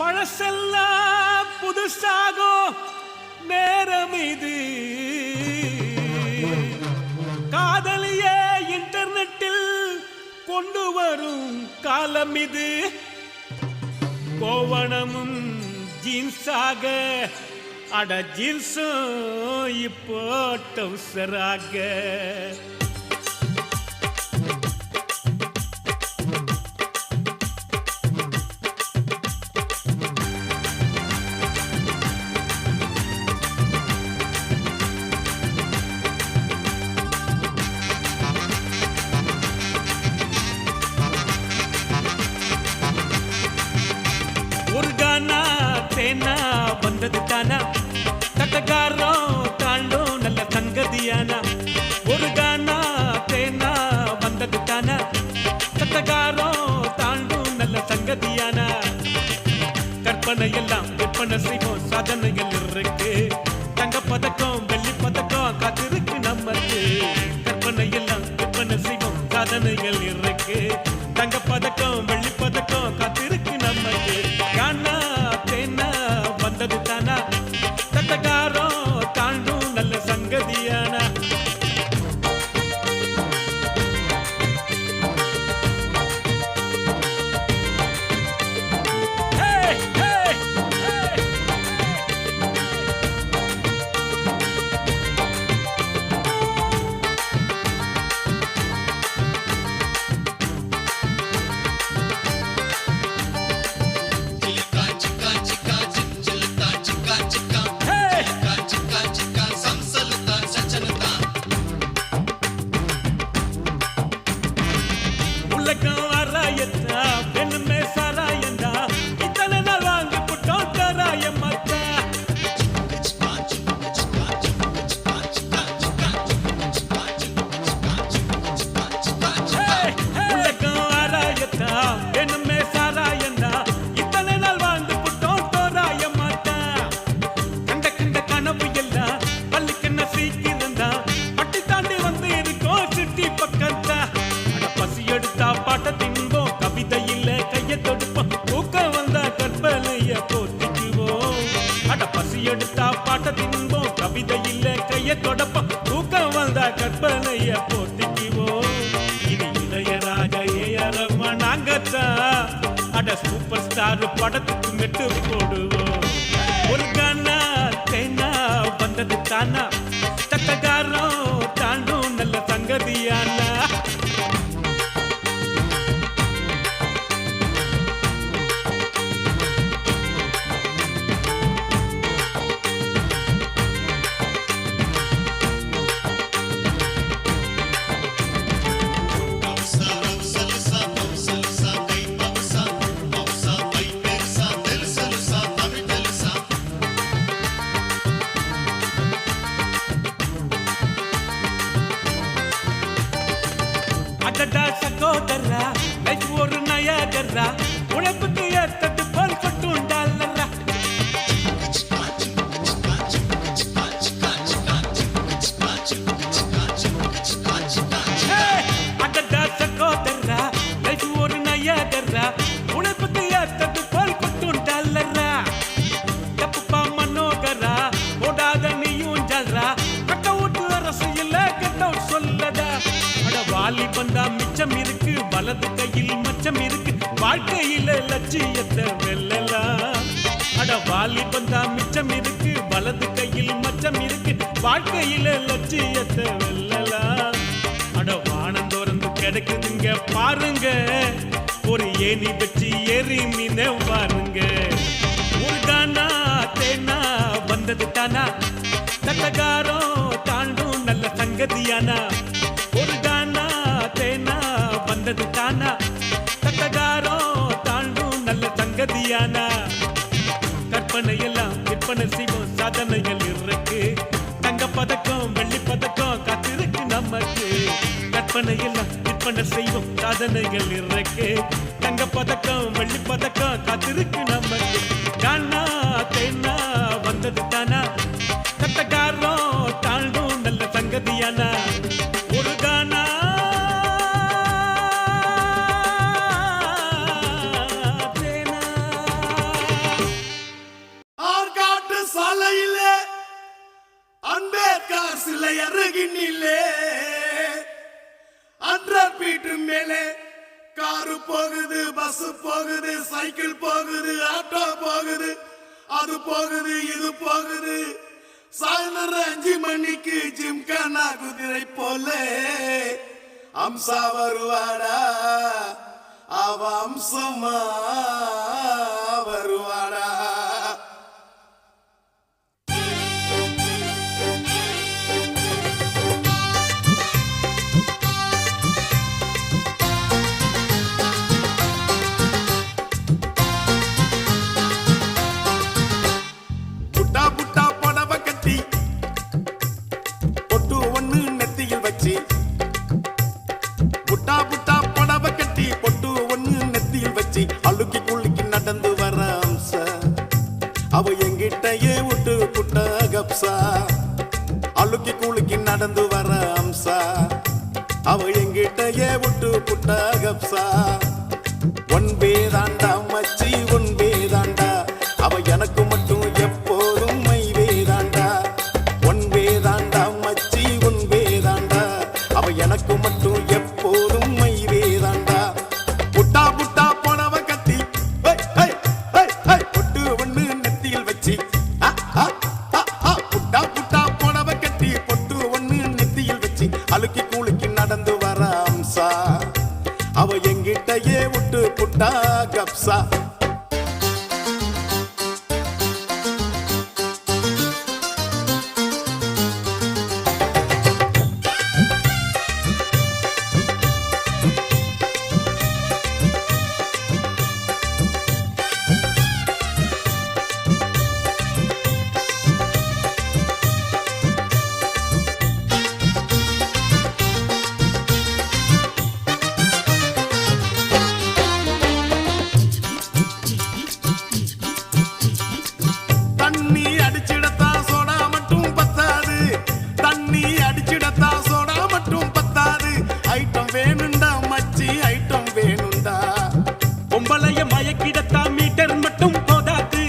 பழசெல்லாம் புதுசாகும் நேரம் இது. காதலியே இன்டர்நெட்டில் கொண்டு வரும் காலம் இது. கோவணமும் ஜீன்ஸாக அட ஜீன்ஸும் இப்போ டவுசராக. ஒரு கானா தேனா வந்தது தானா, தட்டக்காரம் தாண்டும் நல்ல சங்கதியானா. ஒரு கானா தேனா வந்தது தானா, தட்டக்காரம் தாண்டும் நல்ல சங்கதியானா. கற்பனை எல்லாம் விற்பனை செய்வோம் சாதனைகள் இருக்கு. தங்க பதக்கம் வெள்ளி பதக்கம் காத்திருக்கு நமக்கு. கற்பனை எல்லாம் விற்பனை செய்வோம் சாதனைகள் இருக்கு. தங்க பதக்கம் வெள்ளி பதக்கம் காத்திருக்கு நமக்கு. கானா தேனா வந்தது தானா, தட்டக்காரம் தாண்டும் நல்ல சங்கதியானா. எடுத்தா பாட்ட தின்போம், கவிதை இல்ல கைய தொடப்போம், தூக்கம் வந்தா கற்பனைய போட்டிக்குவோம். இது இளையராஜ ஏஆர் ரஹ்மான் நாங்கத்தான். அட சூப்பர் ஸ்டார் படத்துக்கு மெட்டு போடுவோம். ஒரு கானா தேனா வந்தது தானா, தட்டக்காரம் தாண்டும் நல்ல சங்கதியானா. சகோதரா லைஃப் ஒரு நயாகரா, உழைப்புக்கு ஏத்தது போல் கொட்டுண்டாலரா. அடடா சகோதரா லைஃப் ஒரு நயாகரா, உழைப்புக்கு ஏத்தது போல் கொட்டுண்டாலரா. தப்புப்பா மனோகரா ஓடாத நீயும் ஜல்ரா, கட்ட ஓட்டு அரசியல்ல கட்ட சொல்லதா. வாலி பந்தா மிச்சம் இருக்கு, வலது கையில் மச்சம் இருக்கு, வாழ்க்கையில லட்சியத்தை வெல்லலாம். அட வாலி பந்தா மிச்சம் இருக்கு, வலது கையில் மச்சம் இருக்கு, வாழ்க்கையில லட்சியத்தை வெல்லலாம். அட வானம் தோறந்து கிடைக்குதுங்க பாருங்க, ஒரு ஏணி வச்சு ஏறி மீன பாருங்க. ஒரு கானா தேனா வந்தது தானா, தட்டக்காரம் தாண்டும் நல்ல சங்கதியானா. ஒரு கானா தேனா வந்தது தானா, தட்டக்காரம் தாண்டும் நல்ல சங்கதியானா. கற்பனை எல்லாம் விற்பனை செய்வோம் சாதனைகள் இருக்கு. தங்க பதக்கம் வெள்ளி பதக்கம் காத்திருக்கு நமக்கு. கற்பனை எல்லாம் விற்பனை செய்வோம் சாதனைகள் இருக்கு. தங்க பதக்கம் வெள்ளி பதக்கம் காத்திருக்கு நமக்கு. கானா தேனா வந்தது தானா, தட்டக்காரம் தாண்டும் நல்ல சங்கதியானா. ஒரு கானா தேனா போகுது, பஸ் போகுது, சைக்கிள் போகுது, ஆட்டோ போகுது, அது போகுது, இது போகுது. சாயந்தரம் 5 மணிக்கு ஜிம்கானா குதிரை போல அம்சா வருவாடா, அவ அம்சமா வருவாடா. புட்டா புட்டா புடவை கட்டி பொட்டு ஒண்ணு நெத்தியில் வச்சு, புட்டா புட்டா புடவை கட்டி பொட்டு ஒண்ணு நெத்தியில் வச்சு அழுக்கி குளிக்கி நடந்து வர அம்சா, அவ எங்கிட்டயே விட்டு புட்டா கப்சா. அழுக்கி குளிக்கி நடந்து வர அம்சா, அவ எங்கிட்டயே விட்டு புட்டா கப்சா. ஒன்பே தாண்டா மச்சி, ஒன்பே தாண்டா, அவ எனக்கு மட்டும் எப்போதும் மைவே தாண்டா. ஒன்பே தாண்டா மச்சி, ஒன்பே தாண்டா, அவ எனக்கு மட்டும் எப்போதும் மைவே தாண்டா. புட்டா புட்டா புடவை கட்டி பொட்டு ஒண்ணு நெத்தியில் வச்சு, புட்டா புட்டா புடவை கட்டி பொட்டு ஒண்ணு நெத்தியில் வச்சு அழுக்கி கூலிக்கு நடந்து வர அம்சா, அவ எங்கிட்டயே விட்டு புட்டா கப்சா. தண்ணி அடிச்சிடத்தா சோடா மட்டும் பத்தாது, தண்ணி அடிச்சிடத்தா சோடா மட்டும் பத்தாது. ஐட்டம் வேணுண்டா மச்சி, ஐட்டம் வேணுண்டா. பொம்பளைய மயக்கிடத்தா மீட்டர் மட்டும் போதாது,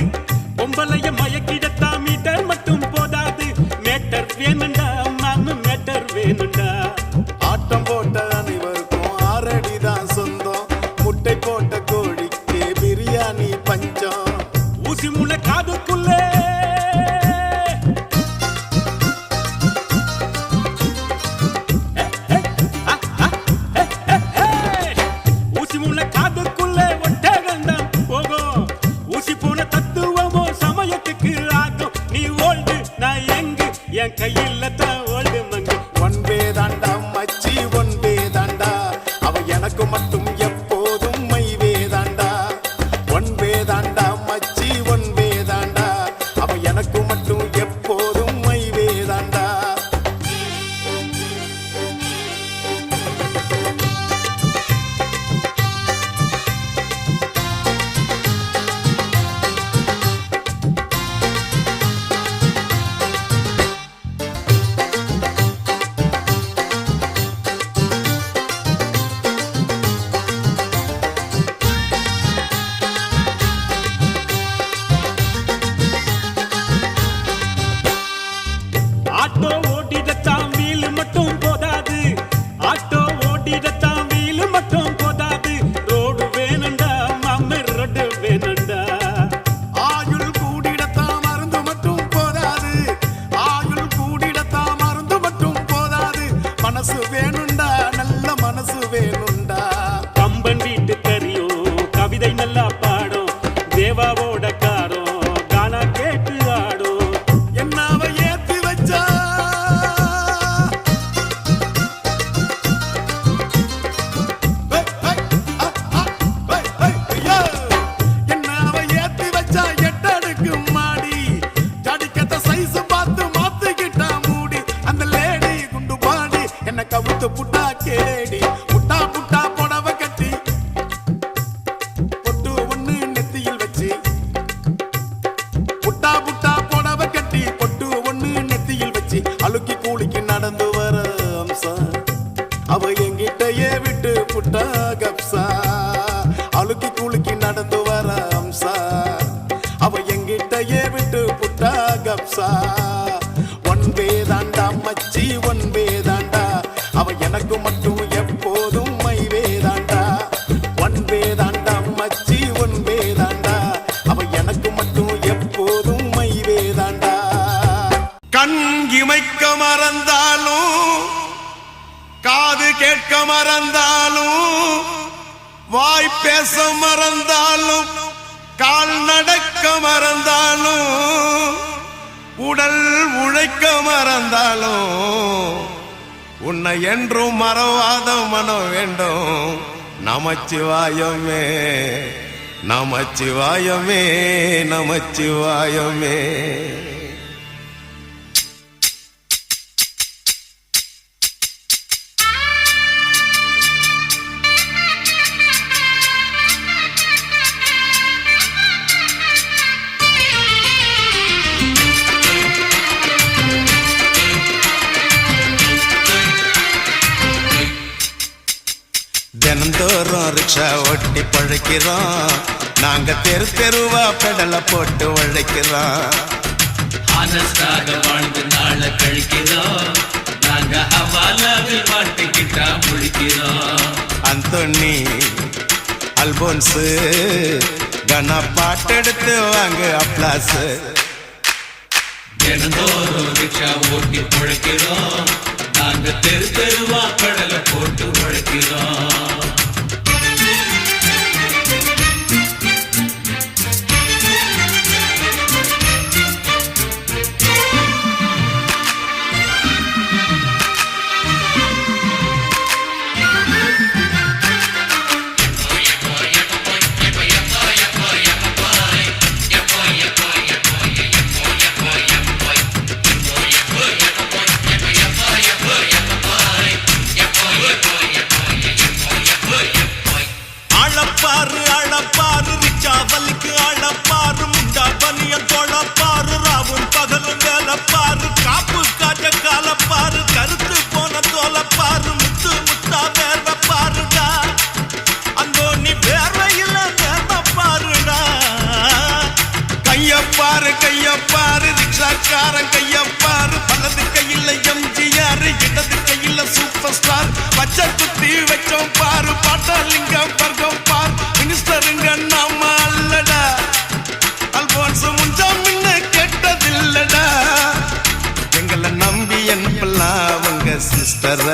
பொம்பளைய மயக்கிடத்தா மீட்டர் மட்டும் போதாது. மேட்டர் வேணுண்டா மாமு, மேட்டர் வேணுண்டா. ஆட்டம் போட்ட அனைவருக்கும் ஆறடிதான் சொந்தம், முட்டை போட்ட கோழிக்கு பிரியாணி பஞ்சம். ஊசி முனை காதுக்குள்ளே ஊசி முனை காதுக்குள்ளே ஒட்டகந்தான் போகும். ஊசி போன தத்துவமோ சமயத்துக்கு ஆகும். நீ ஓல்டு நான் எங்கு, என் கையில் தான் ஓல்டு மங்கு. ஒன்பே தாண்டா மச்சி, ஒன்பே தாண்டா, அவ எனக்கு மட்டும் எப்போதும் மைவே தாண்டா. ஒன்பே தாண்டா மச்சி, ஒன்பே தாண்டா, அவ எனக்கு மட்டும் எப்போதும் மைவே தாண்டா. ஆட்டோ ஓட்டிடத்தான் வீலு மட்டும் போதாது, ஆட்டோ ஓட்டிடத்தான் வீலு மட்டும் போதாது. ரோடு வேணுண்டா மாமு, ரோடு வேணுண்டா. ஆயுள் கூடிடத்தா மருந்து மட்டும் போதாது, ஆயுள் கூடிடத்தா மருந்து மட்டும் போதாது. மனசு வேணுண்டா, நல்ல மனசு வேணுண்டா. கம்பன் வீட்டு கறியும் கவிதை நல்லா பாடும், தேவாவோட காரம் கானா கேட்டு ஆடும். என்ன அவ ஏத்தி வச்சா, என்ன அவ ஏத்தி வச்சா எட்டடுக்கு மாடி. ஜடிக்கத்த சைஸ் பார்த்து மாத்திக்கிட்டா மூடி. அந்த லேடி குண்டு பாடி என்ன கவுத்து புட்டா கேடி. புட்டா புட்டா புடவை கட்டி பொட்டு ஒண்ணு நெத்தியில் வச்சு, புட்டா புட்டா புடவை கட்டி பொட்டு ஒண்ணு நெத்தியில் வச்சு அழுக்கி கூலிக்கு நடந்து வர அம்சா, அவ எங்கிட்டயே விட்டு புட்டா கப்சா. அழுக்கி கூலிக்கு நடந்து வர அம்சா, அவ எங்கிட்டயே விட்டு புட்டா கப்சா. ஒன்பே தாண்டா மச்சி, ஒன்பே தாண்டா, அவ எனக்கு மட்டும் எப்போதும் மைவே தாண்டா. ஒன்பே மறந்தாலும் வாய் பேச மறந்தாலும் கால் நடக்க மறந்தாலும் உடல் உழைக்க மறந்தாலும் உன்னை என்றும் மறவாத மனம் வேண்டும். நமச்சிவாயமே நமச்சிவாயமே நமச்சிவாயமே. தினந்தோறும் ரிக்ஷா ஓட்டி பழைக்கிறோம். நாங்க தெரு தெருவா பெடல போட்டு உழைக்கிறோம். ஆனஸ்டாக வாழ்ந்து நாள கழிக்கிறோம். நாங்க ஹவாலாவில் மாட்டிக்கிட்டா முழிக்கிறோம். அந்தோனி அல்போன்ஸ் கனா பாட்டெடுத்து வாங்க அப்ளாஸ். தினந்தோறும் ரிக்ஷா ஓட்டி பழைக்கிறோம். நாங்க தெரு தெருவா கடலை போட்டு உழைக்கிறோம். அளப்பாரு ரிக்ஷா வலிக்கு அளப்பாரு முண்டா பனிய தோளப்பாரு ராவும் பகலும் வேலப்பாரு காப்பு காட்ட காலப்பாரு கருத்து போன தோலப்பாரு முத்து முத்தா வேர்வப்பாருடா. அந்தோ நீ வேர்வையில் வேர்வப்பாருடா. கையப்பாரு ரிக்ஷாக்காரன் கையப்பாரு. வலது கையில எம்ஜிஆர் இடது கையில சூப்பர் ஸ்டார். பச்சை குத்தி வச்சோம் பாரு பாட்டாலிங்கம் பர்க்கம் பார். மினிஸ்டருங்க நாம அல்லடா. அல்போன்ஸ் முஞ்சா முன்ன கெட்டதில்லடா. எங்களை நம்பி என்பலாம் அவங்க சிஸ்டர.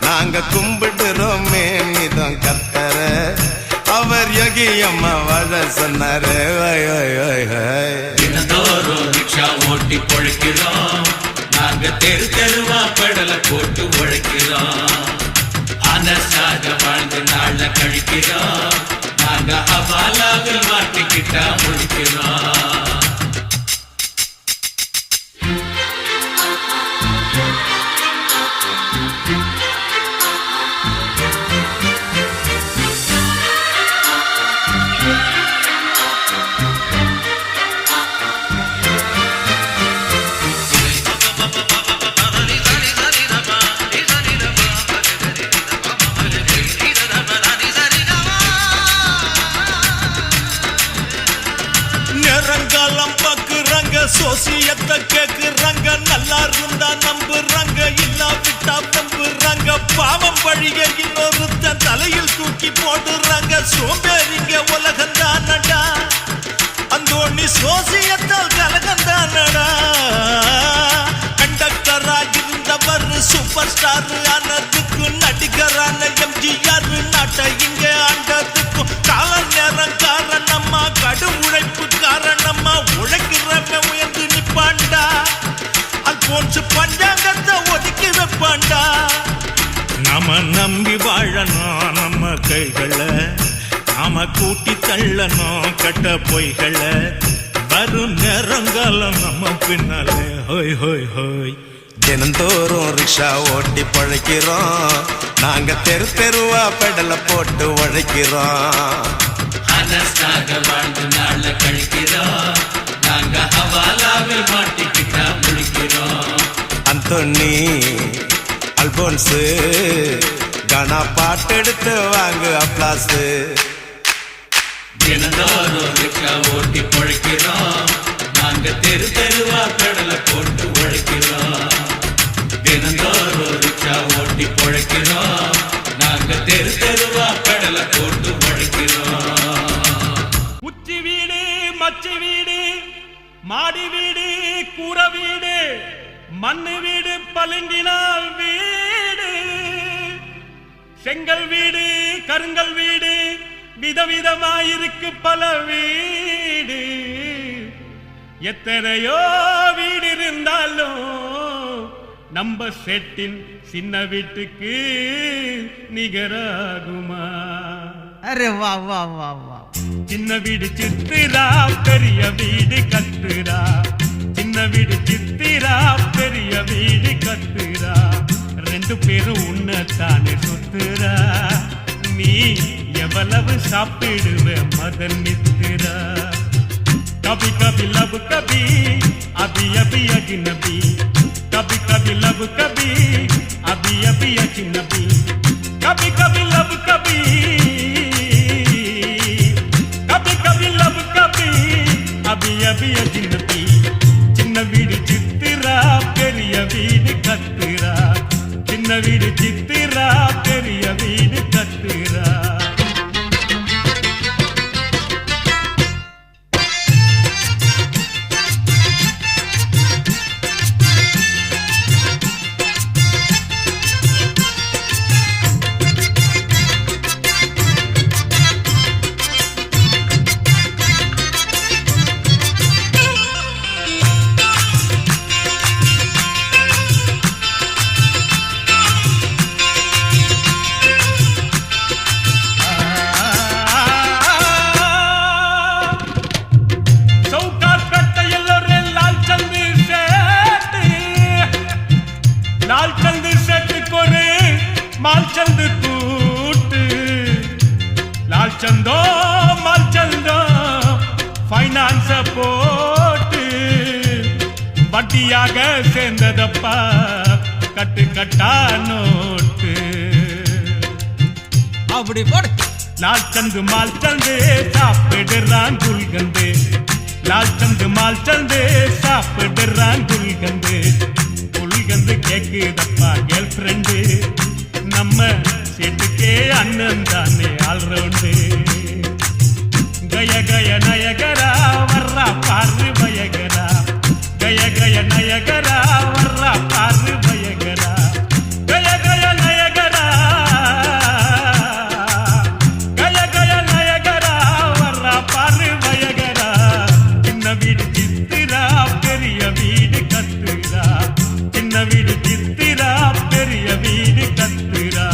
நாங்க கும்பிடுறோமே நீதான் கர்த்தர. அவர் யோகி அம்மா வாழ சொன்னாரு. தினந்தோறும் ரிக்ஷா ஓட்டி பொழைக்கிறோம். நாங்க தெரு தெருவா பெடலை போட்டு உழைக்கிறோம். ஆனஸ்டாக வாழ்ந்து நாள கழிக்கிறோம். நாங்க ஹவாலாவில் மாட்டிக்கிட்டா முழிக்கிறோம். நேரங்காலம் பாக்குறாங்க, சோசியத்தை கேக்குறாங்க. நல்லா இருந்தா நம்புறாங்க, இல்லாவிட்டா நம்புறாங்க. பாவம் வழிய இன்னொருத்த தலையில் தூக்கி போடுறாங்க. சோம்பேறிங்க உலகந்தானடா. அந்தோணி சோசியத்தால் கலகந்தானடா. கண்டக்டரா இருந்தவர் சூப்பர் ஸ்டார் ஆனதுக்கு நடிகரான எம்ஜிஆர் நாட்டை இங்க ஆண்டதுக்கும் கால நேரம் காரணமா கடும் உழைப்பு காரணமா உழைக்கிறவன் உயர்ந்து நிப்பாண்டா. அல்போன்ஸ் பஞ்சாங்கத்தை ஒதுக்கி வைப்பாண்டா. நாம நம்பி வாழணும் நம்ம கைகளை. நாம கூட்டி தள்ளணும் கட்ட பொய்களை. வரும் நேரங்காலம் நம்ம பின்னாலே ஹோய் ஹோய் ஹோய். தினந்தோறும் ரிக்ஷா ஓட்டி பழைக்கிறோம். நாங்க தெரு தெருவா பெடல போட்டு உழைக்கிறோம். ஆனஸ்டாக வாழ்ந்து நாள கழிக்கிறோம். நாங்க ஹவாலாவில் மாட்டிக்கிட்டா முழிக்கிறோம். அந்தோனி அல்போன்ஸ் கனா பாட்டெடுத்து வாங்க அப்ளாஸ். தினந்தோறும் ரிக்ஷா ஓட்டி பொழைக்கிறோம். நாங்க தெரு தெருவா கடலை போட்டு உழைக்கிறோம். தினந்தோறும் ரிக்ஷா ஓட்டி பொழைக்கிறோம். நாங்க தெரு தெருவா கடலை போட்டு உழைக்கிறோம். உச்சி வீடு மச்சி வீடு மாடி வீடு கூரை வீடு மண்ணு வீடு பளிங்கினால் வீடு செங்கல் வீடு கருங்கல் வீடு விதவிதமாயிருக்கு பல வீடு எத்தனையோ வீடு இருந்தாலும் நம்ம செட்டின் சின்ன வீட்டுக்கு நிகராகுமா அரே வா வா வா வா சின்ன வீடு சித்திரா பெரிய வீடு கத்துரா சின்ன வீடு சித்திரா பெரிய வீடு கத்துரா ரெண்டு பேரும் உன்னத்தானே சுத்துரா நீ எவ்வளவு சாப்பிடுவ மதன் மித்திரா कभी कभी लब कभी अभी अभी अजनबी कभी कभी लब कभी अभी अभी अजनबी कभी कभी लब कभी कभी कभी लब कभी अभी अभी अजनबी चिन्न वीड चित्तिरा पेरिय वीड कत्तिरा चिन्न वीड चित्तिरा पेरिय वीड कत्तिरा मालचंद कूट लाल चंदो मालचंदो फाइनांस போட்டு வட்டியாக சேர்ந்ததப்பா கட்டு கட்டா நோட்டு அப்படி போடு लाल चंद मालचंद சாப்பிடுறான் குல்கந்து लाल चंद मालचंद சாப்பிடுறான் குல்கந்து குல்கந்து கேக்குதப்பா கேர்ள் ஃப்ரெண்டு நம்ம செட்டுக்கே அண்ணன் தானே ஆல்ரவுண்டு கய கய நயகரா வர்றா பாரு பயகரா கய கய நயகரா வர்றா பாரு பயகரா கய கய நயகரா கய கய நயகரா வர்றா பாரு பயகரா சின்ன வீடு சித்திரா பெரிய வீடு கத்துரா சின்ன வீடு சித்திரா பெரிய வீடு கத்துரா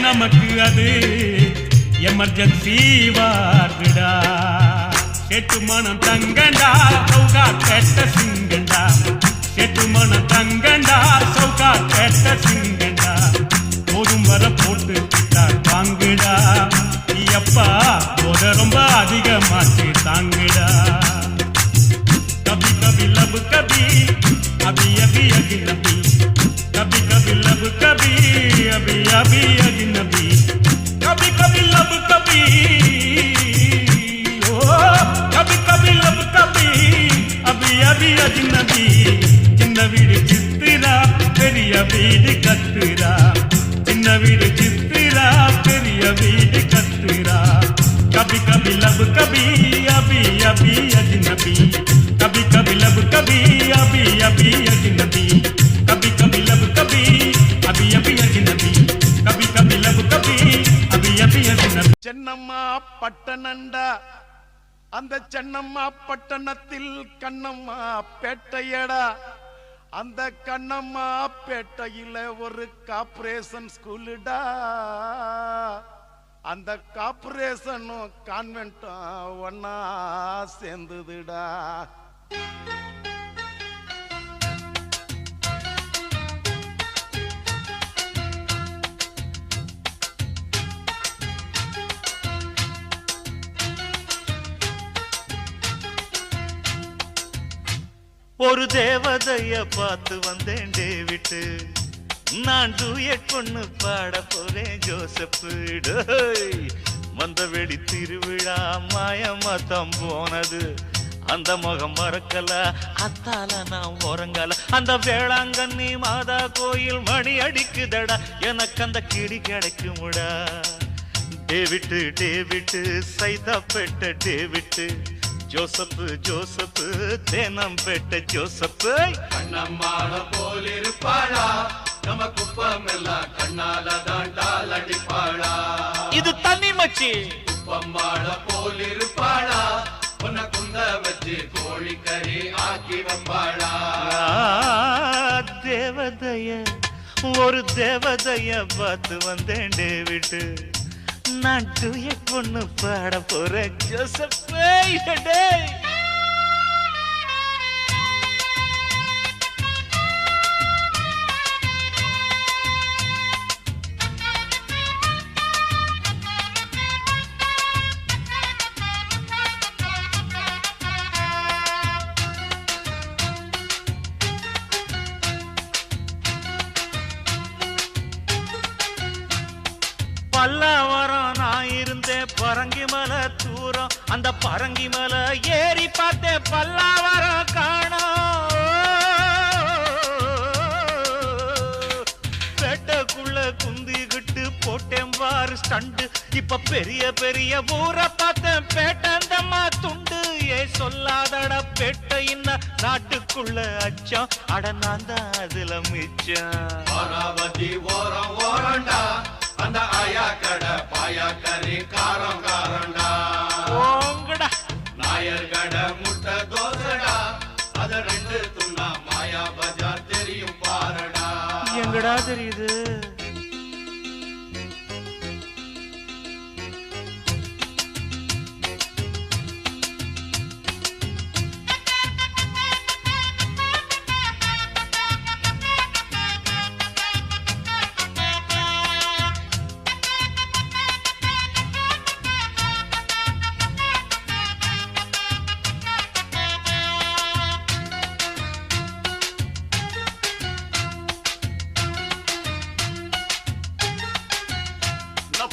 நமக்கு அது எமர்ஜென்சி வார்டுடா செட்டு மனம் தங்கண்டா சௌகா கேட்ட சிங்கண்டா செட்டு மனம் தங்கண்டா சௌகா கேட்ட சிங்கண்டா போதும் வர போட்டு வாங்குடா எப்பா போத ரொம்ப அதிகமாச்சு தாங்குடா கபி கபி லவ் கபி அபி அபி அஜ்னபி कभी कभी लब कभी अभी अभी अजनबी कभी कभी लब कभी ओ कभी कभी लब कभी अभी अभी अजनबी चिन्न वीड चित्तिरा பெரிய வீடு கத்துரா சின்ன வீடு சித்திரா பெரிய வீடு கத்துரா कभी कभी लब कभी अभी अभी अजनबी कभी कभी लब कभी अभी अभी अजनबी कभी कभी लब कभी अभी अभी अजनबी कभी कभी लब कभी अभी अभी अजनबी சென்னம்மா பட்டணண்டா அந்த சென்னம்மா பட்டணத்தில் கண்ணம்மா பேட்டையடா அந்த கண்ணம்மா பேட்டையில ஒரு கார்ப்பரேஷன் ஸ்கூலுடா அந்த கார்பரேஷனும் கான்வென்ட்டும் ஒன்னா சேர்ந்துதுடா. ஒரு தேவதைய பார்த்து வந்தேன் டேவிட்டு, நான் டூயட் பொண்ணு பாட போறேன் ஜோசப்பு. வந்த வெடி திருவிழா மாயமத்தம் போனது, அந்த முகம் மறக்கல அத்தால நான் உறங்கல. அந்த வேளாங்கண்ணி மாதா கோயில் மணி அடிக்குதடா, எனக்கு அந்த கிடி கிடைக்குமுடா. David David Saidapet David, Joseph Joseph Teynampet Joseph. கண்ணம்மாள போலிருப்பாளா, நம்ம குப்பம் எல்லாம் கண்ணால தாண்டால் அடிப்பாளா. இது தண்ணி மச்சி. குப்பம்மாள போலிருப்பாளா, உன்னை குந்த வச்சு கோழிக்கறி ஆக்கி வைப்பாளா. தேவதைய ஒரு தேவதைய பார்த்து வந்தேன் டேவிட்டு, நான் டூயட் பொண்ணு பாட போறேன் ஜோசப்பு. பல்லாவரம் நான் இருந்தேன் பரங்கி மலை தூரம், அந்த பரங்கி மலை ஏறி பார்த்தேன் பல்லாவரம் காணோம். பேட்டைக்குள்ள குந்திக்கிட்டு போட்டேன் பாரு ஸ்டண்டு, இப்ப பெரிய பெரிய ஊரை பார்த்தேன் பேட்டந்தம்மா துண்டு. ஏ சொல்லாதட பேட்டை இன்ன நாட்டுக்குள்ள அச்சம், அட நான் தான் அதுல மிச்சம். அமராவதி ஓரம் ஓரண்டா, அந்த ஆயா கடை பாயா கறி காரம் காரண்டா. ஓங்கடா நாயர் கடை முட்டை தோசடா, அத ரெண்டு துண்ணா மாயா பஜார் தெரியும் பாரடா. எங்கடா தெரியுது?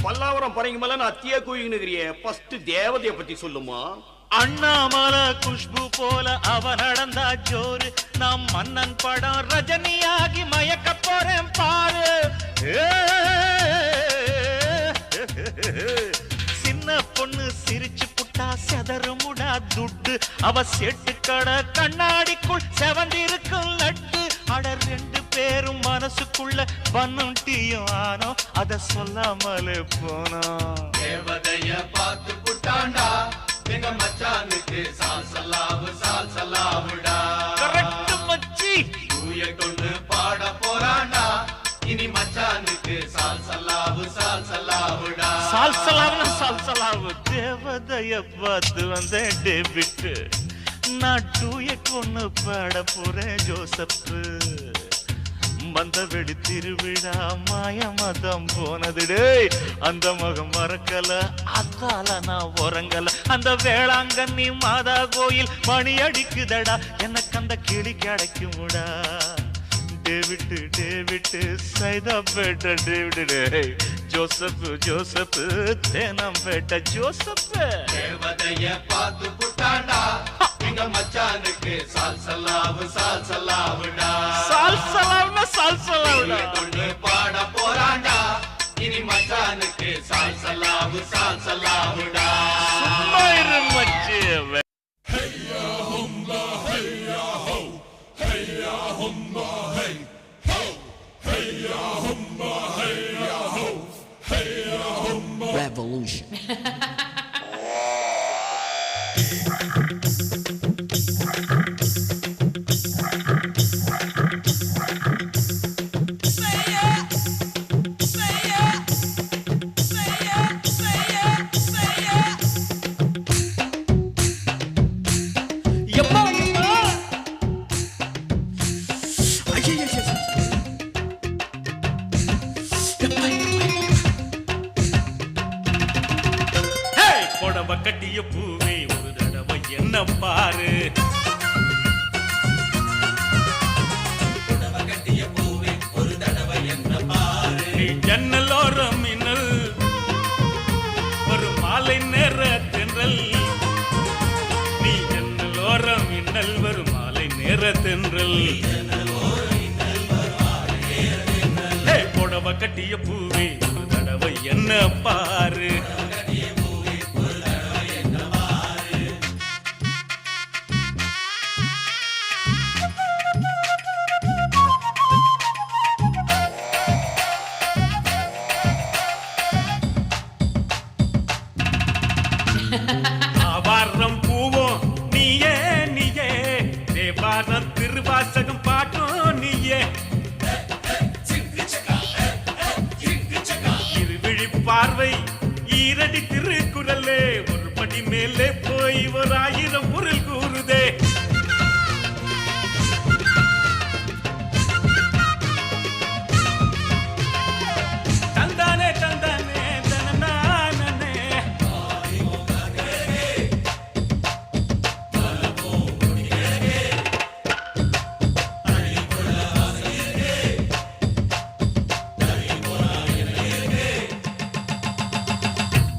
பல்லாவரம் பரங்கி மலை அத்தியா கூயினுக்கிறிய, ஃபர்ஸ்ட் தேவதைய பத்தி சொல்லுமா. அண்ணாமலை குஷ்பு போல அவ நடந்தா ஜோரு, நாம் மன்னன் படம் ரஜினியாகி மயக்க போறேன் பாரு. சின்ன பொண்ணு சிரிச்சு புட்டா செதறுமுடா துட்டு, அவ செட்டு கடை கண்ணாடிக்குள் செவந்திருக்கும் லட்டு. அட ரெண்டு பேரும் மனசுக்குள்ள பண்ணும் டீயும் ஆனோ, அத சொல்லாமலே போனோம். தேவதைய பார்த்து புட்டாண்டா, எங்க மச்சானுக்கு சால் சல்லாவுடா. கரெக்ட் மச்சி. தூய கொண்டு பாட போறாண்டா, இனி மச்சானுக்கு சால் சல்லாவுடா. சால்சலாவுன்னு சால்சலாவு. தேவதைய பார்த்து வந்தேன் டேவிட், நான் டூயட் பொண்ணு பாட போறேன் ஜோசப்பு. வந்த வெடி திருவிழா மாயமதம் போனது டேய், அந்த முகம் மறக்கல அத்தால நான் உறங்கல. அந்த வேளாங்கண்ணி மாதா கோயில் மணி அடிக்குதடா, எனக்கு அந்த கிளி கிடைக்குமுடா. David David Saidapet David, Joseph Joseph Teynampet Joseph. தேவதைய பார்த்து புட்டாண்டா, எங்க மச்சானுக்கு சால் சல்லாவுடா. சால்சலாவுன்னா சால்சலாவுடா. கொண்டு பாட போறாண்டா, இனி மச்சானுக்கு சால் சல்லாவுடா. சும்மா இரு மச்சி. Revolution. நேர தென்றல் புடவ கட்டிய பூவே ஒரு தடவை என்ன பாரு ஆவாரம் பூவோம் நீயே நீயே தேவாரம் திருவாசகம் பாட்டும் நீயே இருவிழி பார்வை ஈரடி திருக்குறளே ஒரு படி மேலே போய் 1000 பொருள் கூறுதே தந்தானே தந்தானே தனநானே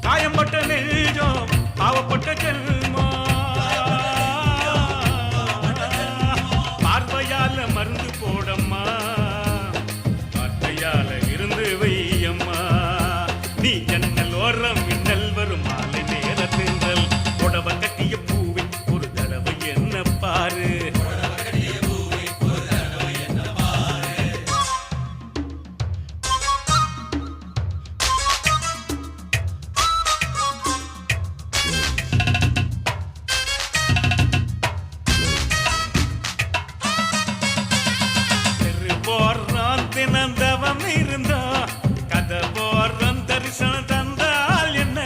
காயம்பட்ட நெஞ்சம் பாவப்பட்ட ஜென்மம் பார்வையால மருந்து போடம்மா வார்த்தையால இருந்து வையம்மா நீ ஜன்னல் ஓரம் மின்னல் வரும் மாலை நேர திங்கள் புடவ கட்டிய பூவை ஒரு தடவை என்ன பாரு போறான் தினந்தவம் இருந்தா கதை போறான் தரிசனம் தந்தால் என்ன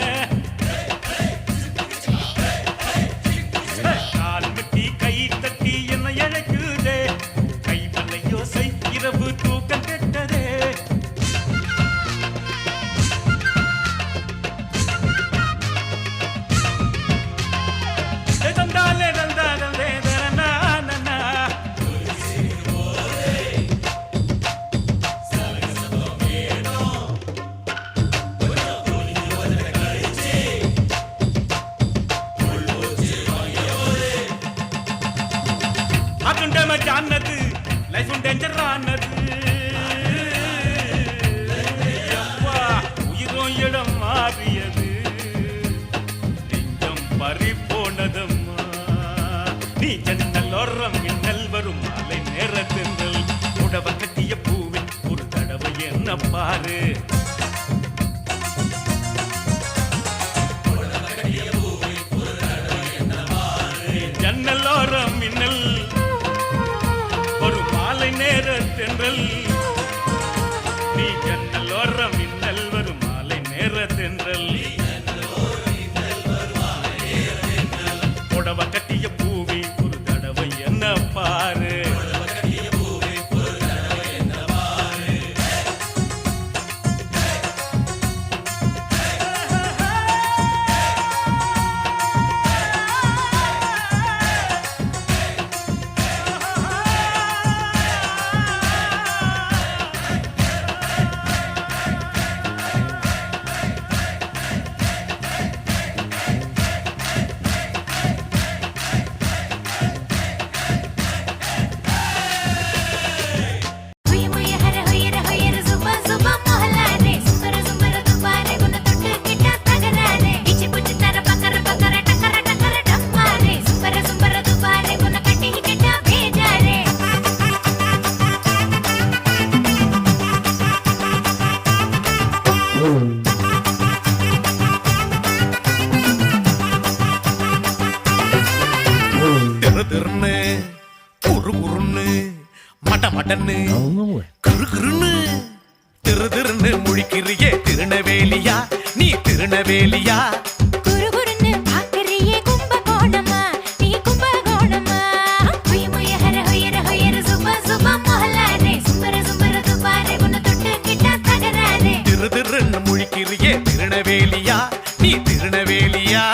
கால் முட்டி கை தட்டி என்ன இழைக்குதே கை வல்ல யோசை இரவு தூக்கம் கெட்டதே தந்தாலே தந்தாலே தரனா ஆனது லைஃப் டேஞ்சர் ஆனது உயிரும் இடம் மாறியது நெஞ்சம் பறி போனதம்மா நீ ஜன்னல் ஓரம் மின்னல் வரும் மாலை நேர தென்றல் புடவ கட்டிய பூவை ஒரு தடவை என்ன பாரு ஜன்னல் ஓரம் மின்னல் ஒரு மாலை நேர தென்றல் நீ ஜன்னல் ஓரம் மின்னல் வரும் மாலை நேர தென்றல் புடவ கட்டிய பூவி ஒரு தடவை என்ன பாரு திருன்னு குறு குறுன்னு மட மடன்னு கிரு கிருன்னு திரு திருன்னு முழிக்கிறியே திருநெவேலியா நீ திருநெவேலியா குறுகுறுன்னு பாக்கறியே கும்பகோணமா நீ கும்பகோணமா முய முய ஹர ஹொயர ஹொயர சுபா சுபா மொஹலாரே சும்பர சும்பர துபாரே உன்னை தொட்டுக்கிட்டா தகராறே திரு திருன்னு முழிக்கிறியே திருநெவேலியா நீ திருநெவேலியா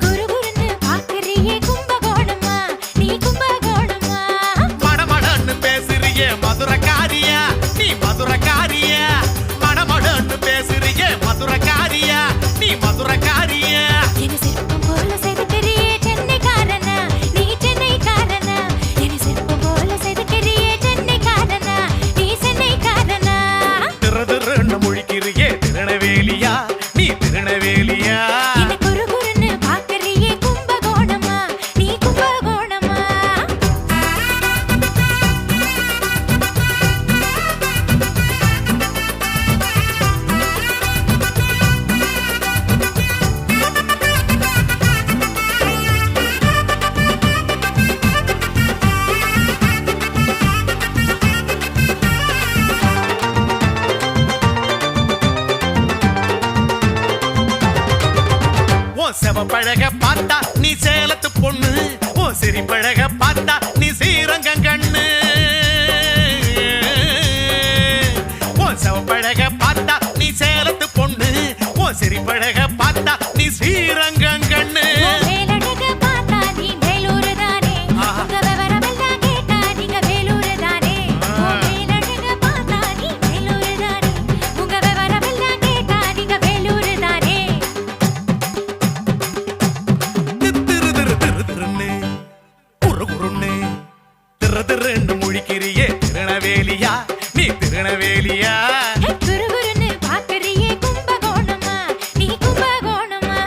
குறுகுறுன்னு பாக்கறியே கும்பகோணமா நீ கும்பகோணமா மடமடன்னு பேசுறியே மதுரக்காரியா நீ மதுரக்காரியா மடமடன்னு பேசுறியே மதுரக்காரியா நீ மதுரக்காரியா பழக பார்த்தா நீ சேலத்து பொண்ணு ஓ சிரி பழக பார்த்தா நீ ஸ்ரீரங்கம் கண்ணு ஓ சவ பழக பார்த்தா நீ சேலத்து பொண்ணு ஓ சிரி பழக பார்த்தா நீ ஸ்ரீரங்கம் கண்ணு வேலழக பார்த்தா நீ வேலூர் தானே உங்க விவரமெல்லாம் கேட்டா நீங்க வேலூர் தானே வேலழக பார்த்தா நீ வேலூர் தானே உங்க விவரமெல்லாம் கேட்டா நீங்க வேலூர் தானே திரு திரு திரு திருன்னு குறு குறுன்னு திரு திருன்னு முழிக்கிறியே திருநவேலியா நீ திருநவேலியா குறுகுறுன்னு பாக்கறியே கும்பகோணமா நீ கும்பகோணமா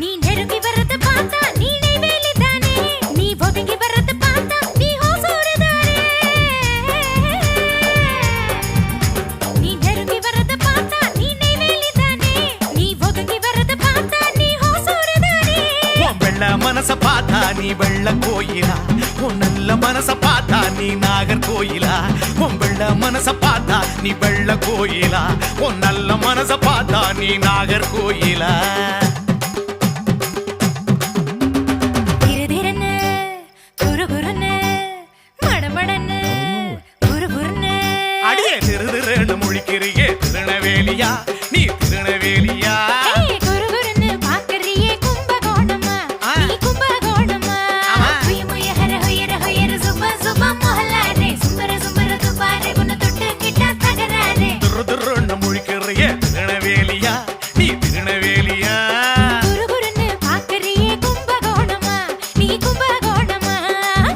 நீ நெருங்கி வரது பார்த்தா நீ நெய்வேலி தானே நீ ஒதுங்கி வரது பார்த்தா நீ ஹோசூர் தானே நீ நெருங்கி வரது பார்த்தா நீ நெய்வேலி தானே நீ ஒதுங்கி வரது பார்த்தா நீ ஹோசூர் தானே உன் வெள்ள மனச பார்த்தா நீ வெள்ள கோயிலா உன் நல்ல மனச பார்த்தா நீ நாகர் கோயிலா உன் வெள்ள மனச பார்த்தா நீ வெள்ள கோயிலா உன் நல்ல மனச பார்த்தா நீ நாகர் கோயிலா திரதிரன்னு குறுகுறுன்னு மடமடன்னு குறுகுறுன்னு அடியே திரு திருன்னு முழிக்கிறியே திருநவேலியா நீ திருநவேலியா குறுகுறுன்னு பாக்கறியே கும்பகோணமா நீ கும்பகோணமா முய ஹர ஹொயர ஹொயர சுப சுப மொஹல்லாரே சும்பர சும்பர துபாரே உன்னை தொட்டு கிட்டா தகராரே திரு திருன்னு முழிக்கிறியே திருநவேலியா நீ திருநவேலியா குறுகுறுன்னு பாக்கறியே கும்பகோணமா நீ கும்பகோணமா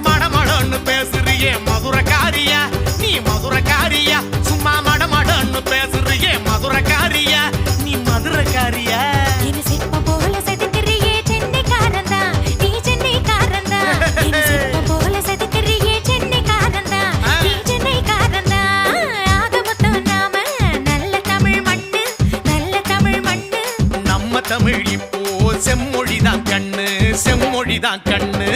மடமடன்னு பேசுறியே மதுரக்காரியா நீ மதுரக்காரியா சும்மா மடமடன்னு பேசுறியே மதுரக்காரியா நீ மதுரக்காரியா என்ன சிற்பம் போல செதுக்கிறியே சென்னைக்காரன்தா நீ சென்னைக்காரன்தா என்ன சிற்பம் போல செதுக்கிறியே சென்னைக்காரன்தா நீ சென்னைக்காரன்தா ஆக மொத்தம் நாம நல்ல தமிழ் மண்ணு நம்ம தமிழ் இப்போ செம்மொழிதான் கண்ணு செம்மொழிதான் கண்ணு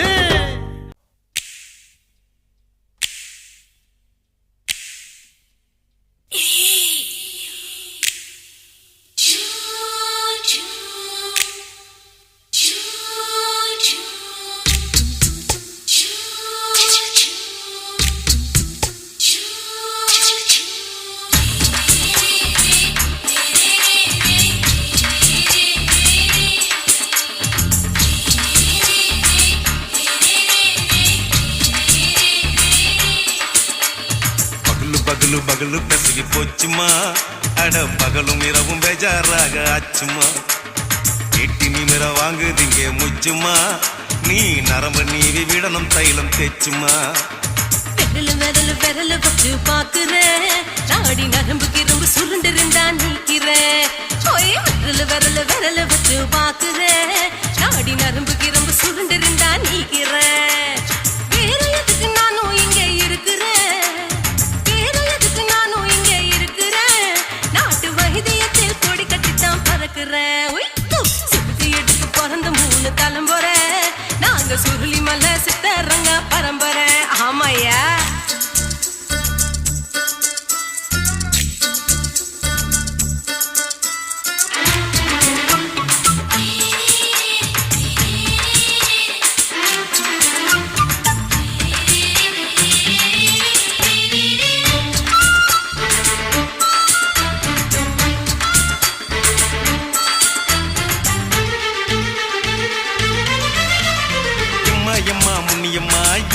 பகலு பகலு பெசகி போச்சுமா அட பகலும் இரவும் பேஜாராக ஆச்சுமா எட்டி நிமிர வாங்குதிங்க முச்சுமா நீ நரம்பு நீவி விடணும் தைலம் தேச்சுமா விரல் விரல் வச்சு பாக்குறேன் நாடி நரம்புக்கு ரொம்ப சுருண்டு இருந்தா நீக்கிறேன் விரல் வச்சு பாக்குறேன் நாடி நரம்புக்கு ரொம்ப சுருண்டு இருந்தா நீக்கிறேன் வேற எதுக்கு நானும் இங்க இருக்கிறேன் வேற எதுக்கு நானும் இங்க இருக்கிறேன் நாட்டு வைத்தியத்தில் கொடி கட்டித்தான் பறக்கிறேன் சுத்தி எடுத்து பிறந்த 3 தலைமுறை நாங்க சுருளி மலை சித்தரங்க பரம்பரை ஆமாயா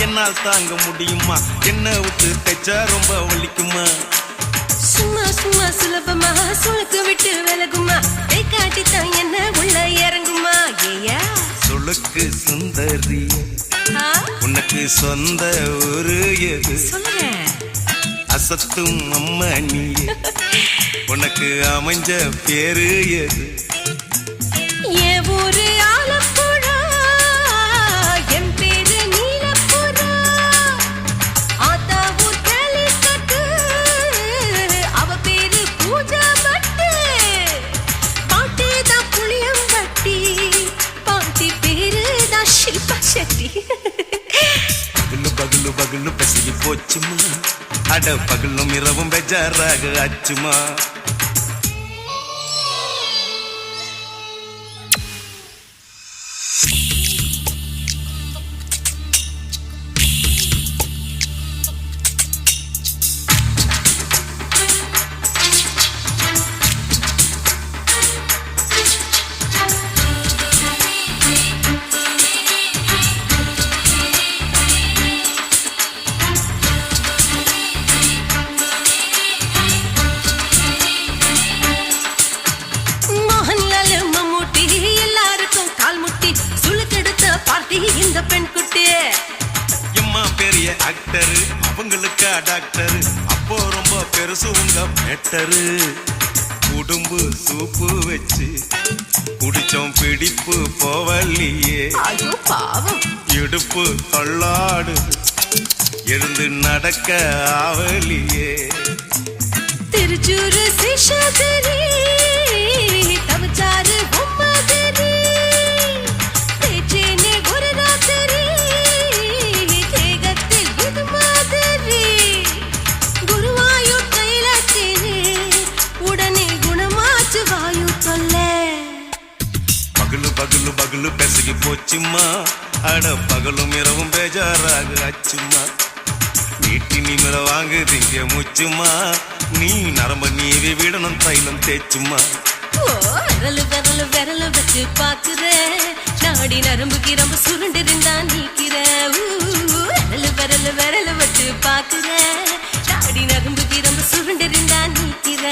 என்னால் தாங்க முடியுமா என்ன விட்டு தைச்சா ரொம்ப வலிக்குமா சும்மா சும்மா சுலபமா சுளுக்கு விட்டு விலகுமா கை காட்டித்தான் என்ன உள்ள இறங்குமா ஏயா சுளுக்கு சுந்தரி உனக்கு சொந்த ஒரு எது அசத்தும் அம்மா நீ உனக்கு அமைஞ்ச பேரு எது ஊரு ஆலப்புழா, என் பேரு நீலப்புறா. ஆத்தா ஊர் கேலிக்கட்டு, அவ பேரு பூஜா பட்டு. பாட்டி தான் புளியம்பட்டி, பாட்டி பேரு தான் ஷில்பா செட்டி. பகலு பகலு பகலு பசிக்கு போச்சுமா, அட பகலும் இரவும் பெஜாராக ஆச்சுமா. மோகன்லால் மம்மூட்டி எல்லாருக்கும் கால் முட்டி சுளுக்கெடுத்த பார்ட்டி இந்த பெண் குட்டி. எம்மா பெரிய ஆக்டரு, அவங்களுக்கா டாக்டரு, அப்போ ரொம்ப பெருசு உங்க மேட்டரு. உடும்பு சூப்பு வச்சு குடிச்சோம் பிடிப்பு போவல்லையே. ஐயோ பாவம். இடுப்பு தள்ளாடு, எழுந்து நடக்க ஆவலியே. திருச்சூரு சிஷாதிரி, தவச்சாரு பொம்மதிரி. தேச்சேனே ஒரு ராத்திரி, தேகத்தில் இது மாதிரி. குருவாயூர் தைலத்திலே, உடனே குணமாச்சு வாயு தொல்லை. பகலு பகலு பகலு பெசகி போச்சுமா, அட பகலும் இரவும் பேஜாராக ஆச்சுமா. நீட்டி நிமிர வாங்குதீங்க முச்சுமா, நீ நரம்ப நீவி விடணும் தைலம் தேச்சுமா. ஓ, விரலு விரலு விரலு வச்சு பாக்குற, நாடி நரம்பு கிரம்பு சுருண்டிருந்தா நீக்கிற. விரலு விரலு விரலு வச்சு பாக்குற, நாடி நரம்பு கிரம்பு சுருண்டிருந்தா நீக்கிற.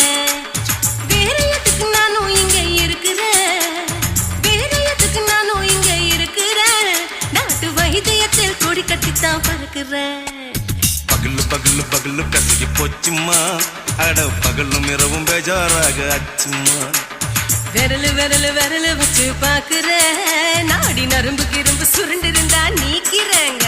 வேற எதுக்கு நானும் இங்க இருக்கிறேன், வேற எதுக்கு நானும் இங்க இருக்கிறேன். நாட்டு வைத்தியத்தில் கொடி கட்டித்தான் பறக்கிறேன். பகலு பகலு பகலு பெசகி போச்சுமா, அட பகலும் இரவும் பேஜாராக ஆச்சுமா. விரலு விரலு விரலு வச்சு பாக்குற, நாடி நரம்பு கிரம்பு சுருண்டிருந்தா நீக்கிறேங்க.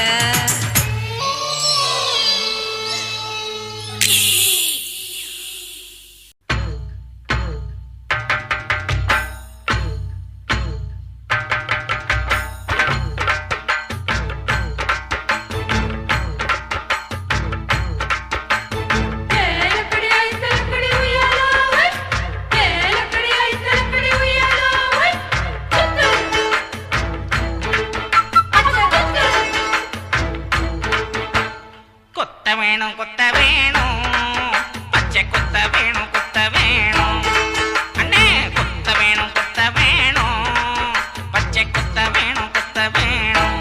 கொத்த வேணும், பச்சை கொத்த வேணும், கொத்த வேணும். அண்ணே கொத்த வேணும், கொத்த வேணும், பச்சை கொத்த வேணும், கொத்த வேணும்.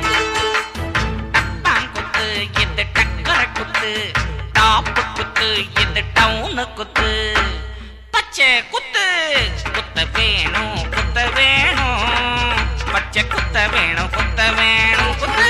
டப்பான் குத்து, இது டக்கரை குத்து, டாப்பு குத்து, இது டவுனு குத்து. பச்சை குத்து, குத்த வேணும், குத்த வேணும், பச்சை குத்த வேணும், குத்த வேணும், குத்து.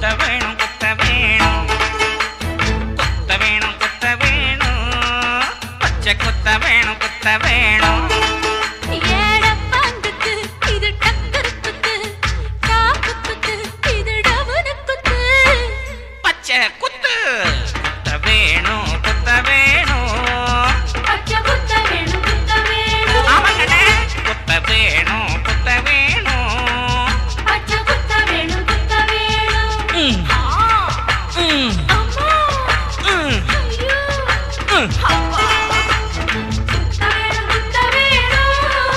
குத்த வேணும் குத்த வேணும் குத்த வேணும் குத்த வேணும் பச்சை குத்த வேணும் குத்த வேணும் ஏடப்பாங்குக்கு இது டக்கர் குத்து காப்பு குத்து இது டபுள் குத்து பச்சை குத்து குத்த வேணும் குத்த வேணும் பச்சை குத்த வேணும் குத்த வேணும் ஆமாங்கண்ணே குத்த வேணும் குத்த வேணும் பச்சை குத்த வேணும் குத்த வேணும் அம்மா ஐயோ அப்பா குத்த வேணும்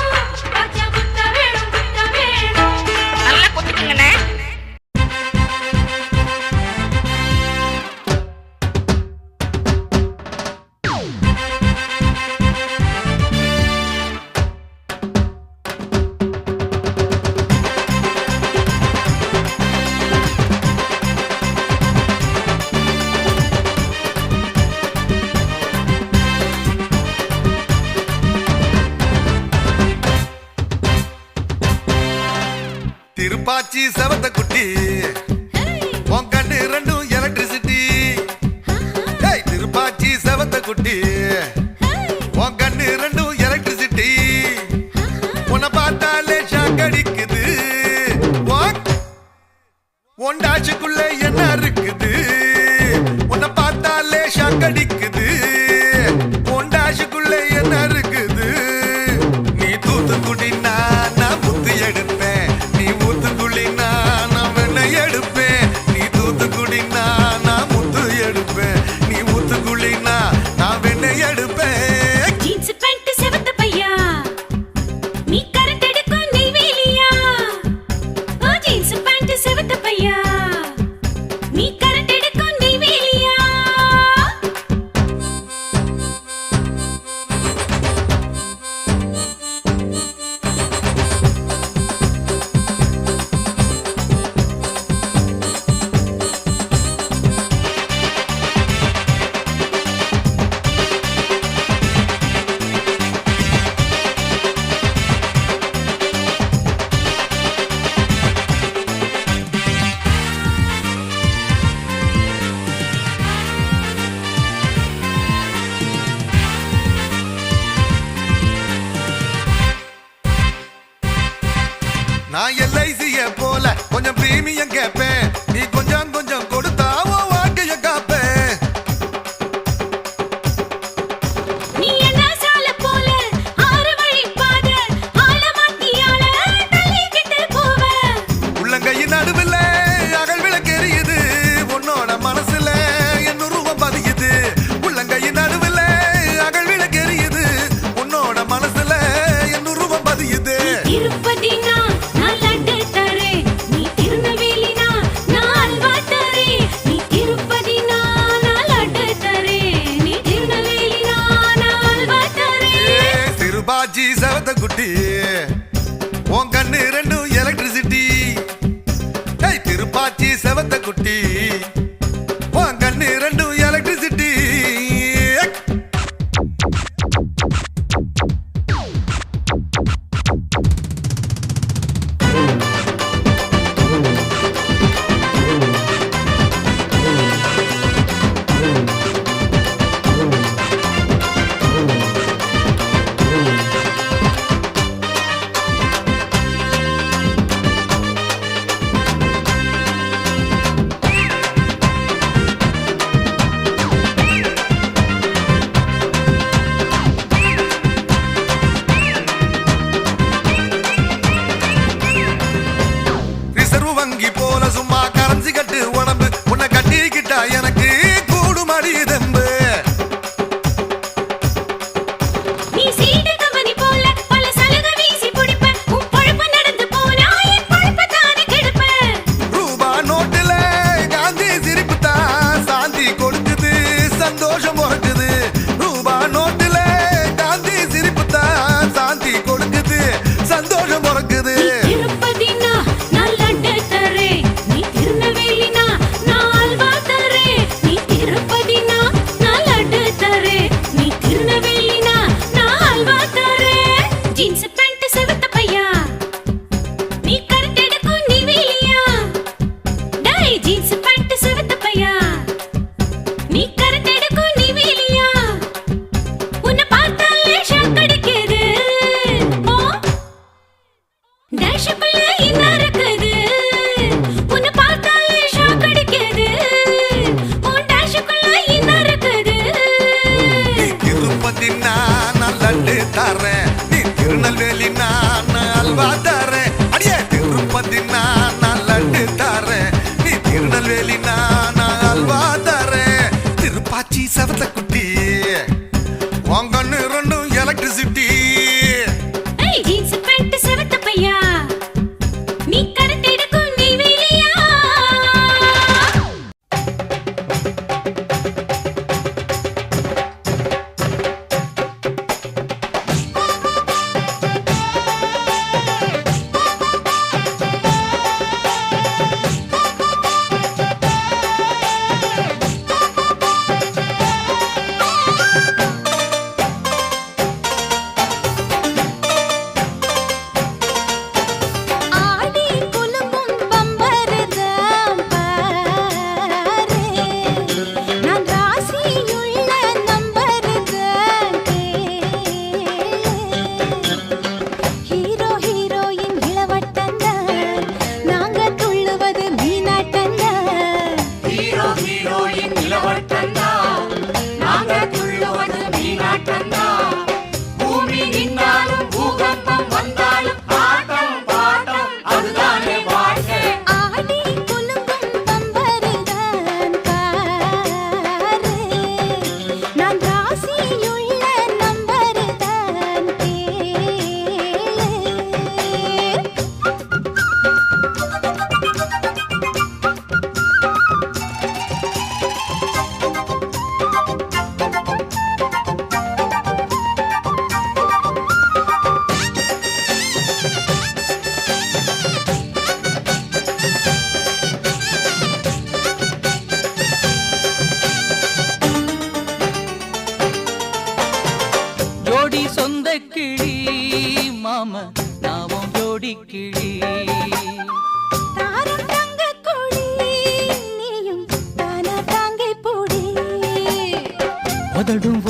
பச்சை குத்த வேணும் குத்த வேணும் நல்லா குத்திட்டுங்கண்ணே திருப்பாச்சி செவத்த குட்டி உன் கண்ணு ரெண்டும் எலக்ட்ரிசிட்டி திருப்பாச்சி செவத்த குட்டி உன் கண்ணு ரெண்டும் எலக்ட்ரிசிட்டி உன்னை பார்த்தாலே ஷாக் அடிக்குது ஒண்டாச்சுக்குள்ள என்ன இருக்குது உன்னை பார்த்தாலே ஷாக் அடிக்குது ஒண்டாச்சுக்குள்ள என்ன இருக்குது நீ தூத்துக்குடினா நான் முத்து எடுப்பேன் நீ ஊத்துக்குழினா நான் வெண்ணெய் எடுப்பேன் நீ தூத்துக்குடினா நான் முத்து எடுப்பேன் நீ ஊத்துக்குழினா நான் வெண்ணெய் எடுப்பேன் ஜீன்ஸ் பேண்ட் செவத்த பையா நீ கரெக்ட் எடுக்கும் நெய்வேலியா ஓ ஜீன்ஸ் பேண்ட் செவத்த பையா நீ கரெக்ட் எடுக்கும் நெய்வேலியா நான் எல்ஐசிய போல கொஞ்சம் பிரீமியம் கேட்பேன் நீ கொஞ்சம் கொஞ்சம் கொடுத்தா உன் வாழ்க்கைய காப்பேன் நீ என்ன சால போல ஆறு வழி பாத ஆள மாத்தியால தள்ளிக்கிட்டு போவ உள்ளங்கையின் நடுவில் அகல் விளக்கு எரியுது உன்னோட மனசுல என் உருவம் பதியுது உள்ளங்கையின் நடுவில் அகல் விளக்கு எரியுது உன்னோட மனசுல என் உருவம் பதியுது திருப்பதினா நான் லட்டு தரேன் நீ திருநெல்வேலினா நான் அல்வா தரேன் நீ திருப்பதினா நான் லட்டு தரேன் நீ திருநெல்வேலினா நான் அல்வா தரேன் சிறுபாச்சி செவத்த குட்டி உன் கண்ணு ரெண்டும் எலக்ட்ரிசிட்டி திருப்பாச்சி செவத்த குட்டி உன் கண்ணு ரெண்டும் எலக்ட்ரிசிட்டி ஜீன்ஸ் பேண்ட் சிவத்த பையா நீ கரண்டெடுக்கும் நீ வேலியா உன்னை பார்த்தாலே ஷாக் அடிக்குது ஓ டேஷுக்குள்ள என்ன இருக்குது உன்னை பார்த்தாலே ஷாக் அடிக்குது ஓ டேஷுக்குள்ள என்ன இருக்குது திருப்பதி நான் லட்டு தரேன் நீ திருநெல்வேலி நான் அல்வா தரேன் அடியே திருப்பதி நான் லட்டு தரேன் நீ திருநெல்வேலி நான் அல்வா தரேன் திருப்பாச்சி சவத்த குட்டி வாங்கன்னு ரெண்டும் எலக்ட்ரிசிட்டி ஜீன்ஸ் பேண்ட் சிவத்த பையா நீ கரண்டெடுக்கும் நீ வேலியா ஆடி குலுங்கும் பம்பரதம் பாரு நான் ராசியுள்ள நம்பரதம் ஹீரோ ஹீரோயின் இளவட்டந்தான் நாங்க துள்ளுவது மீனாட்டந்தான் ஹீரோ ஹீரோயின் இளவட்டந்தான் நாங்க துள்ளுவது மீனாட்டந்தான் பூமி நின்னாலும் பூகம்பம் வந்தாலும் ஆட்டம் பாட்டம் அதுதானே வாழ்க்கை ஆடி குலுங்கும் பம்பரதான் பாரு நான் ராசியுள்ள நம்பரதான் கேளு ஜோடி சொந்த கிளி மாம நாவும் ஜோடி கிளி தாரம் தங்க கொடி நீயும் தானா தாங்கை பொடி உதடும்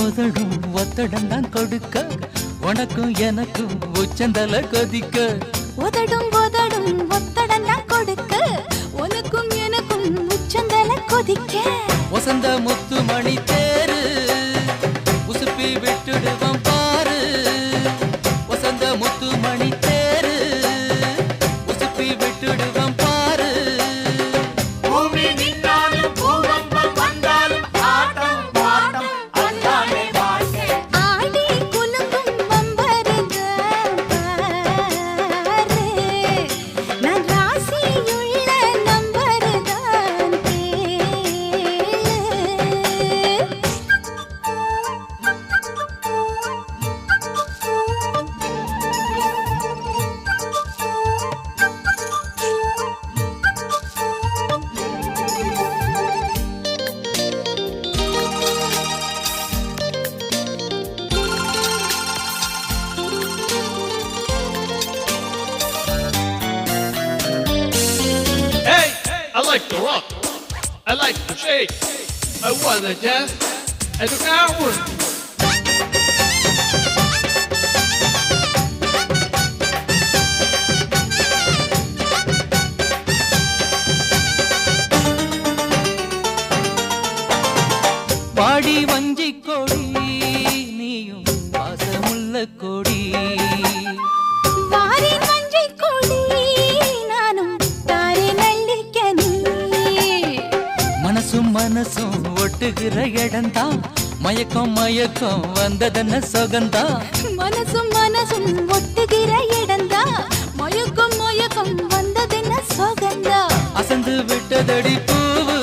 ஒத்தடம் தான் கொடுக்க உனக்கும் எனக்கும் உச்சந்தல கொதிக்க உதடும் ஒத்தடம் தான் கொடுக்க உனக்கும் எனக்கும் உச்சந்தல கொதிக்க வசந்த முத்து மணி தேரு உசுப்பி விட்டுடுவோம் பாரு வசந்த முத்து மணி தேரு உசுப்பி விட்டுடுவோம் பாரு பூமி நின்னாலும் பூகம்பம் வந்தாலும் ஆட்டம் பாட்டம் அதுதானே வாழ்க்கை ஆடி குலுங்கும் பம்பரதான் பாரு நான் ராசியுள்ள நம்பரதான் கேளு Hey, I like to rock. I like to shake. I wanna dance at the hour. பாடி வஞ்சி கொடி நீயும் பாசமுள்ள கொடி வாரி மஞ்சை கொடி நானும் தாரே நல்லிக்கனி மனசும் ஒட்டுகிற இடம்தான் மயக்கம் வந்ததென்ன சொகந்தா மனசும் ஒட்டுகிற இடந்தா மயக்கம் வந்ததென்ன சொகந்தா அசந்து விட்டதடி பூவு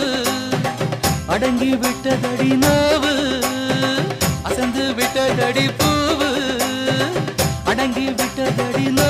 அடங்கி விட்டதடி நோவு அசந்து விட்டதடி பூவு அடங்கி விட்டதடி நோவு